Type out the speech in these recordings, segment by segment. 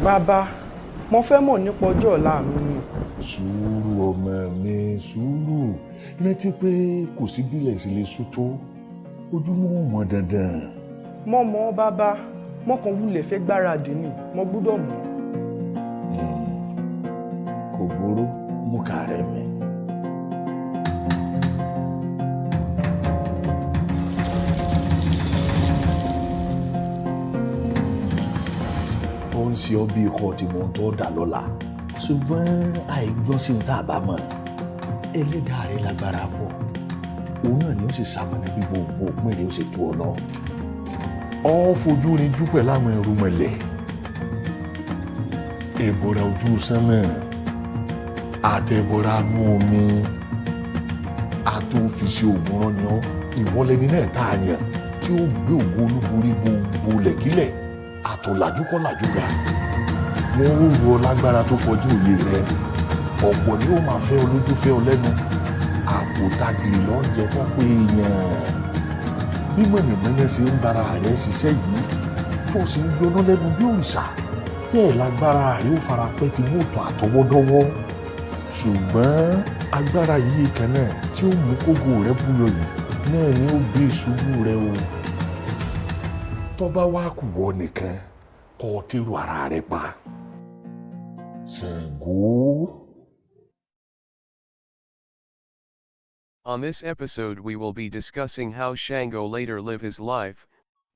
Bàbá, mo fẹ́ mọ̀ nípa ọjọ́ ọ̀la mi ni. Sùúrù ọmọ mi, sùúrù. Rántí pé kò sí bílẹ̀ sí lè sún tó. Ojúmọ́ ò mọ dandan. Mo mọ̀ ọ́ bàbá, mo kàn wulẹ̀ fẹ́ gbáradì ni, mo gbọ́dọ̀ mọ̀. Kò burú, mú kàrẹ́ mi. Ó ń ṣe ọ́ bí ikọ̀ tí mò ń tọ́ dà lọ́la. Ṣùgbọ́n àìgbọ́n sí ohun tá a bá mọ̀. Ẹlẹ́dàá rẹ̀ lágbára pọ̀. Òun náà ni ó sì ṣamọ̀nà bí gbogbo òpin rẹ̀ ó sì tú ọ lọ. Ọ fojú rinjú pẹ̀lú àwọn ẹrù mọ̀lẹ̀. Ìbọ̀rà ojú sánmọ̀, àtẹ̀bọ̀rà inú omi, àtòfìsí ògùn rán ni ọ́. Ìwọlẹ́ni náà tá a yàn tí ó gbé ògo olúborí gbogbo lẹ̀kílẹ̀. Àtọ̀làjúkọ́làjú ga. Wọ́n ó rọ lágbára tó kọjú òye rẹ̀. Ọ̀pọ̀ ni ó máa fẹ́ ọ lójú fẹ́ ọ lẹ́nu. Àpòtagìrì ló ń jẹ fún pé èèyàn. Bí mọ̀nìmọ́nì ṣe ń bára rẹ̀ ṣiṣẹ́ yìí tó sì ń yọná lẹ́nu bí òrìṣà. Bẹ́ẹ̀ lágbára rẹ̀ ó fara pẹ́ ti mọ́tò àtọwọ́dọ́wọ́. Ṣùgbọ́n agbára yìí kan náà tí ó mú kógo rẹ̀ búyọ yìí náà ni ó gbé ìṣubú rẹ̀ o. Tó bá wá kù wọ nìkan kó o tẹ́rù ara rẹ̀ pa. Sango. On this episode we will be discussing how Shango later lived his life.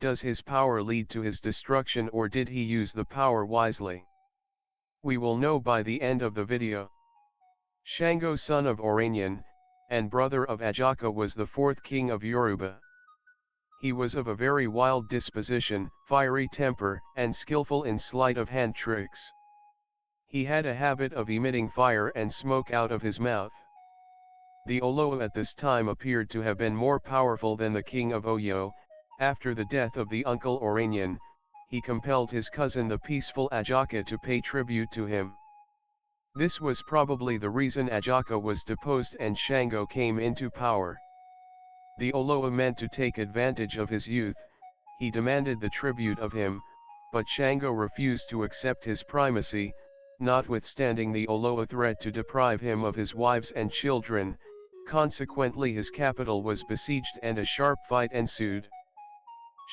Does his power lead to his destruction or did he use the power wisely? We will know by the end of the video. Shango, son of Oranyan, and brother of Ajaka, was the fourth king of Yoruba. He was of a very wild disposition, fiery temper, and skillful in sleight of hand tricks. He had a habit of emitting fire and smoke out of his mouth. The Oloa at this time appeared to have been more powerful than the king of Oyo. After the death of the uncle Oranyan, he compelled his cousin the peaceful Ajaka to pay tribute to him. This was probably the reason Ajaka was deposed and Shango came into power. The Oloa meant to take advantage of his youth. He demanded the tribute of him, but Shango refused to accept his primacy, notwithstanding the Oloa threat to deprive him of his wives and children. Consequently his capital was besieged and a sharp fight ensued.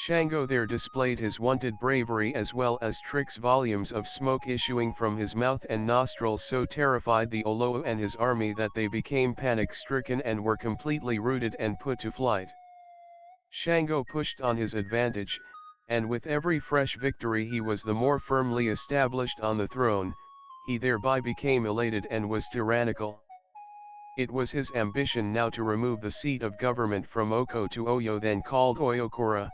Shango there displayed his wonted bravery as well as tricks. Volumes of smoke issuing from his mouth and nostrils so terrified the Oloa and his army that they became panic-stricken and were completely routed and put to flight. Shango pushed on his advantage, and with every fresh victory he was the more firmly established on the throne. He thereby became elated and was tyrannical. It was his ambition now to remove the seat of government from Oko to Oyo, then called Oyokura.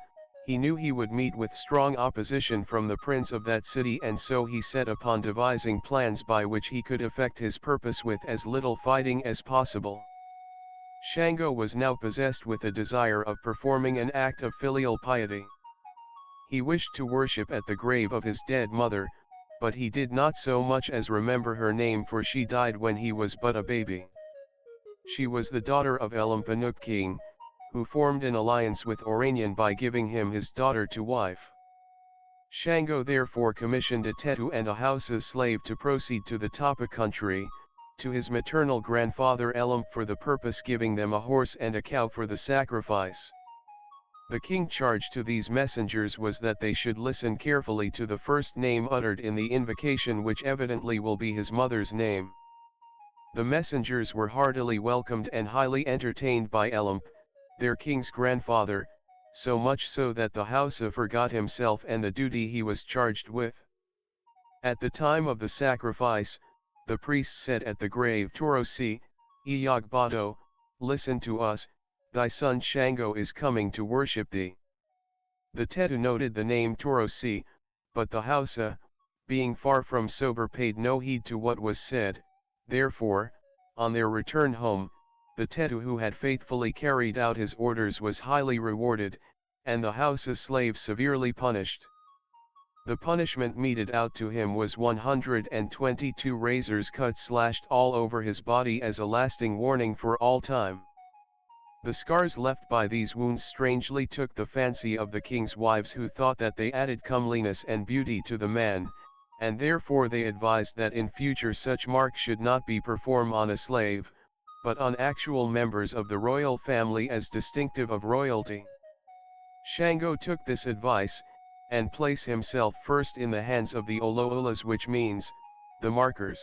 He knew he would meet with strong opposition from the prince of that city, and so he set upon devising plans by which he could effect his purpose with as little fighting as possible. Shango was now possessed with a desire of performing an act of filial piety. He wished to worship at the grave of his dead mother, but he did not so much as remember her name, for she died when he was but a baby. She was the daughter of Elampanuk king, who formed an alliance with Oranyan by giving him his daughter to wife. Shango therefore commissioned a Tetu and a Hausa's slave to proceed to the Tapa country, to his maternal grandfather Elam, for the purpose, giving them a horse and a cow for the sacrifice. The king's charge to these messengers was that they should listen carefully to the first name uttered in the invocation, which evidently will be his mother's name. The messengers were heartily welcomed and highly entertained by Elam, their king's grandfather, so much so that the Hausa forgot himself and the duty he was charged with. At the time of the sacrifice, the priest said at the grave, "Torosi, Iyagbado, listen to us, thy son Shango is coming to worship thee." The Tetu noted the name Torosi, but the Hausa, being far from sober, paid no heed to what was said. Therefore, on their return home, the Tetu who had faithfully carried out his orders was highly rewarded, and the Hausa slave severely punished. The punishment meted out to him was 122 razors cut slashed all over his body as a lasting warning for all time. The scars left by these wounds strangely took the fancy of the king's wives, who thought that they added comeliness and beauty to the man, and therefore they advised that in future such marks should not be performed on a slave, but on actual members of the royal family as distinctive of royalty. Shango took this advice, and placed himself first in the hands of the Olo'olas, which means, the markers.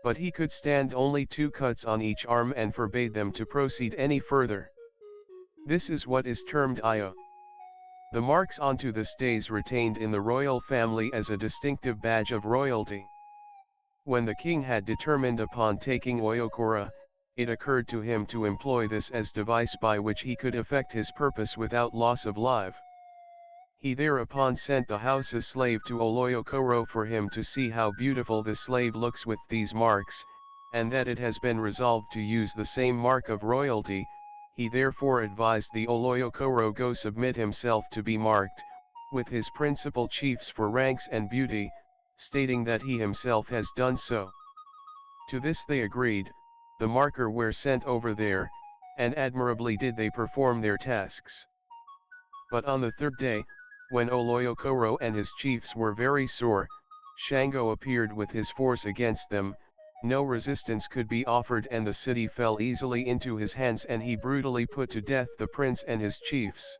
But he could stand only 2 cuts on each arm and forbade them to proceed any further. This is what is termed Iyo. The marks onto the stays retained in the royal family as a distinctive badge of royalty. When the king had determined upon taking Oyokora, it occurred to him to employ this as device by which he could effect his purpose without loss of life. He thereupon sent the house's slave to Oloyokoro for him to see how beautiful the slave looks with these marks, and that it has been resolved to use the same mark of royalty. He therefore advised the Oloyokoro go submit himself to be marked, with his principal chiefs for ranks and beauty, stating that he himself has done so. To this they agreed, the marker were sent over there, and admirably did they perform their tasks. But on the 3rd day, when Oloyokoro and his chiefs were very sore, Shango appeared with his force against them. No resistance could be offered and the city fell easily into his hands, and he brutally put to death the prince and his chiefs.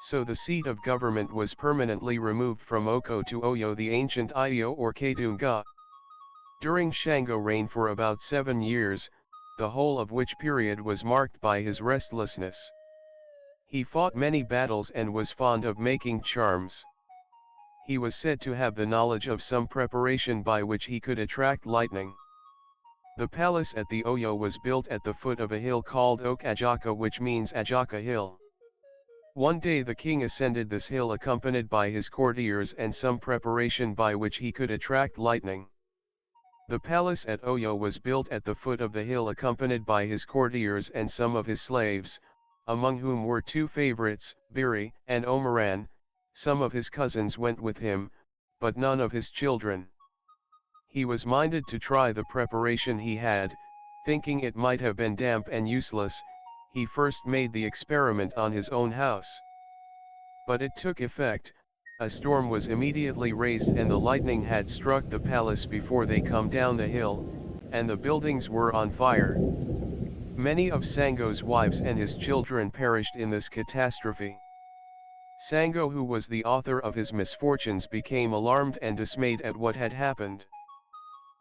So the seat of government was permanently removed from Oko to Oyo, the ancient Iyo or Kadunga. During Shango reign for about 7 years, the whole of which period was marked by his restlessness. He fought many battles and was fond of making charms. He was said to have the knowledge of some preparation by which he could attract lightning. The palace at the Oyo was built at the foot of a hill called Oak Ajaka, which means Ajaka Hill. One day the king ascended this hill accompanied by his courtiers and some preparation by which he could attract lightning. The palace at Oyo was built at the foot of the hill accompanied by his courtiers and some of his slaves, among whom were 2 favorites, Biri and Omaran. Some of his cousins went with him, but none of his children. He was minded to try the preparation he had, thinking it might have been damp and useless. He first made the experiment on his own house. But it took effect. A storm was immediately raised and the lightning had struck the palace before they come down the hill, and the buildings were on fire. Many of Sango's wives and his children perished in this catastrophe. Sango, who was the author of his misfortunes, became alarmed and dismayed at what had happened,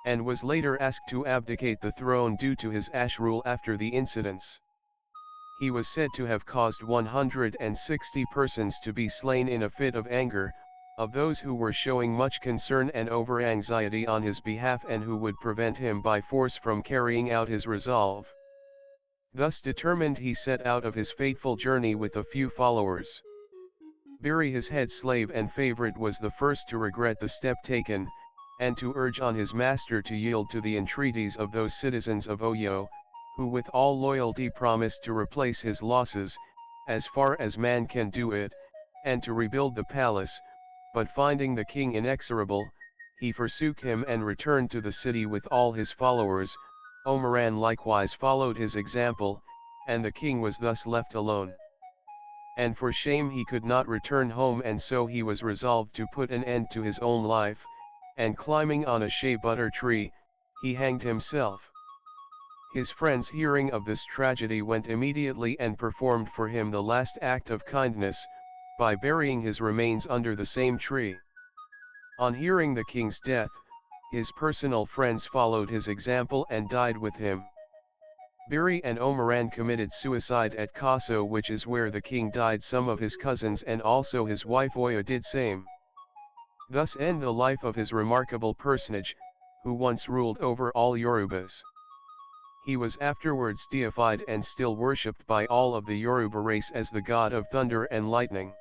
and was later asked to abdicate the throne due to his ash rule after the incidents. He was said to have caused 160 persons to be slain in a fit of anger, of those who were showing much concern and over-anxiety on his behalf and who would prevent him by force from carrying out his resolve. Thus determined, he set out of his fateful journey with a few followers. Biri, his head slave and favorite, was the first to regret the step taken, and to urge on his master to yield to the entreaties of those citizens of Oyo, who with all loyalty promised to replace his losses, as far as man can do it, and to rebuild the palace. But finding the king inexorable, he forsook him and returned to the city with all his followers. Omaran likewise followed his example, and the king was thus left alone. And for shame he could not return home, and so he was resolved to put an end to his own life, and climbing on a shea butter tree, he hanged himself. His friends, hearing of this tragedy, went immediately and performed for him the last act of kindness, by burying his remains under the same tree. On hearing the king's death, his personal friends followed his example and died with him. Biri and Omaran committed suicide at Kaso, which is where the king died. Some of his cousins and also his wife Oya did same. Thus end the life of his remarkable personage, who once ruled over all Yorubas. He was afterwards deified and still worshipped by all of the Yoruba race as the god of thunder and lightning.